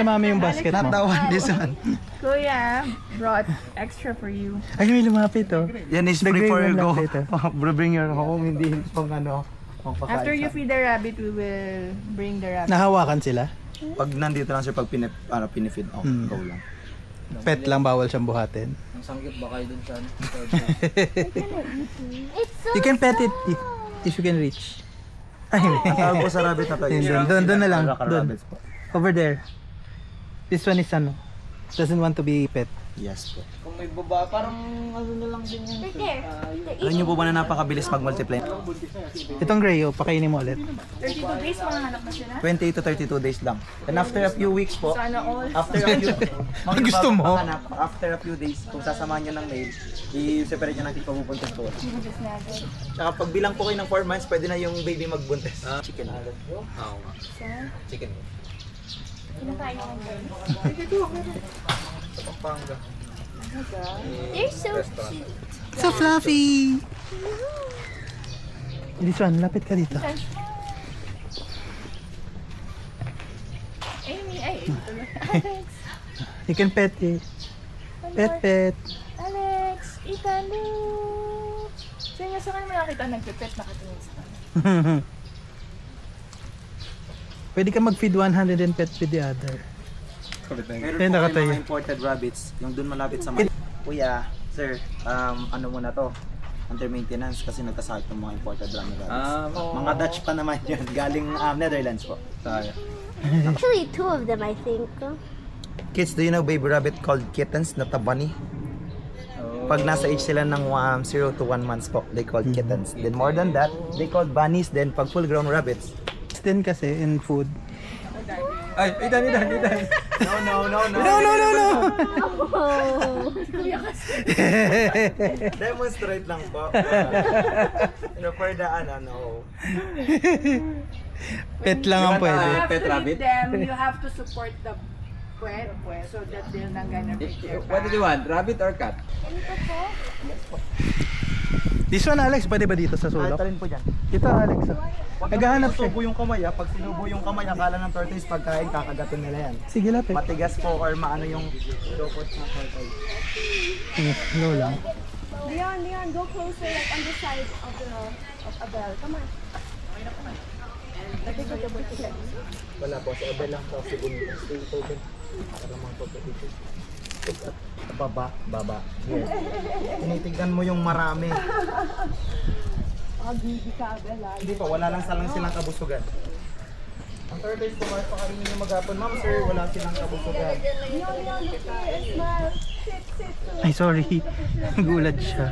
kay mami yung basket Not mo. that one, this one. Kuya brought extra for you. Ay, may lumapit oh. Yan is The free gray for one go. lang dito. Bring your home, hindi pang ano. pang pakain After you sa- feed the rabbit, we will bring the rabbit. Nahawakan sila. Pag nandito lang siya, pag pinifeed, go lang. Pet lang, bawal siyang buhatin. Ang sanggip ba kayo dun sa It's so You can pet it if you can reach. Ay, hindi. Ang tawag po sa rabbit na to. Yun, doon na lang. Rocker Doon. rabbits po. Over there. This one is ano, doesn't want to be pet. Yes po. Kung may baba, parang ano na lang din yan. right there. Alam niyo po ba na napakabilis mag-multiply? Itong gray, oh, pakainin mo ulit. 32 days, makahanap na sila. 28 to 32 days lang. And after a few weeks po, Sana all. after a few Gusto mo? After a few days, kung sasamahan niyo ng male, i-separate niyo natin papupuntas po. Tsaka pag bilang po kayo ng 4 months, pwede na yung baby magbuntis. Chicken. Oo nga. Chicken. Kinakain ko ng Sa Pampanga. They're so cute. So fluffy! This one, lapit ka dito. Amy, ay. Alex. You can pet it. Pet. Alex, Ethan, look. Saan mo nakita nagpipet nakatingin sa kanya? Pwede ka mag-feed 100 and pet with the other. Meron Ayun, po nakatayo. kayo mga imported rabbits, yung dun malapit sa Kuya, sir, ano muna to? Under maintenance kasi nagkasakit ng mga imported rabbits. Mga Dutch pa naman yun, galing Netherlands po. Sayang. Actually, two of them, I think. Kids, do you know baby rabbit called kittens, not a bunny? Pag nasa age sila ng 0 to 1 months po, they called kittens. Then more than that, they called bunnies. Then pag full grown rabbits. Din kasi in food. Ay, idan. No. No! Oh. Demonstrate lang po. For the no. Pet lang ang pwede. Pet rabbit? Them, you have to support the pet so that they're not gonna break their What did you want? Rabbit or cat? This one, Alex, pwede ba dito sa sulok? Ito rin po dyan. Ito, Alex. Oh. Naghahanap siya. Subo yung kamay Pag sinubo yung kamay, akala ng tortoise pagkain, kakagatin nila yan. Sige, lapit. Matigas po or maano yung dopot ng tortoise. No lang. Leon, go closer, like on the side of Abel. Come on. Wala po, sa abel lang po. Siguro, stay open. Para mga pagkatito. Baba. Here. Tinitignan mo yung marami. Hindi pa, wala lang silang kabusugan. Ang tortoise po, kahit pakainin nyo maghapon, ma'am sir, wala silang kabusugan. Ay, sorry. Gulat siya.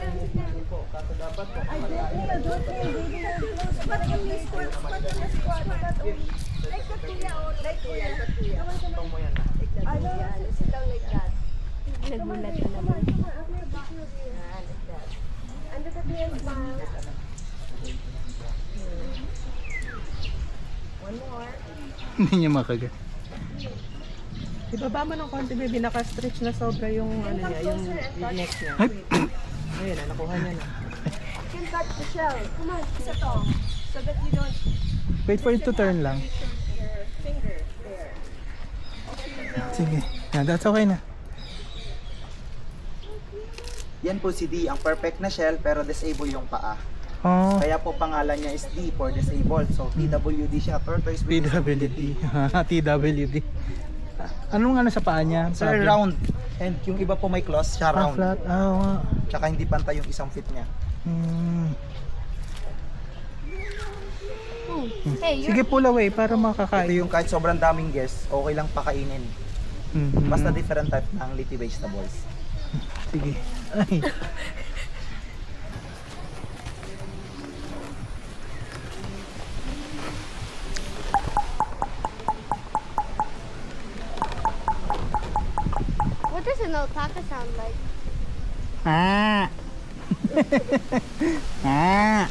Nagulat na naman. Hindi niya makagat. Ibaba mo ng konti, baby. Naka-stretch na sobra yung yung neck niya. Ay, Ayun na, nakuha niya na. You can cut the shell. Come on, isa to. So that you don't wait for it to turn lang. your finger there. Sige. Yeah, that's okay na. Yan po si D, ang perfect na shell pero disable yung paa. Oh, Kaya po pangalan niya is D for disabled. So TWD siya, tortoise with TWD. TWD. Anong ano sa paa niya? Sir, Problem? round. And yung iba po may claws, siya Ah, round. flat. Ah, oo nga. Tsaka hindi pantay yung isang feet niya. Hmm. Hey, Sige, pull away para Ito makakain. yung kahit sobrang daming guests, okay lang pakainin. Mhm. Basta different type ng leafy vegetables. Sige. Ay. what does an alpaca sound like? Ah. Ah.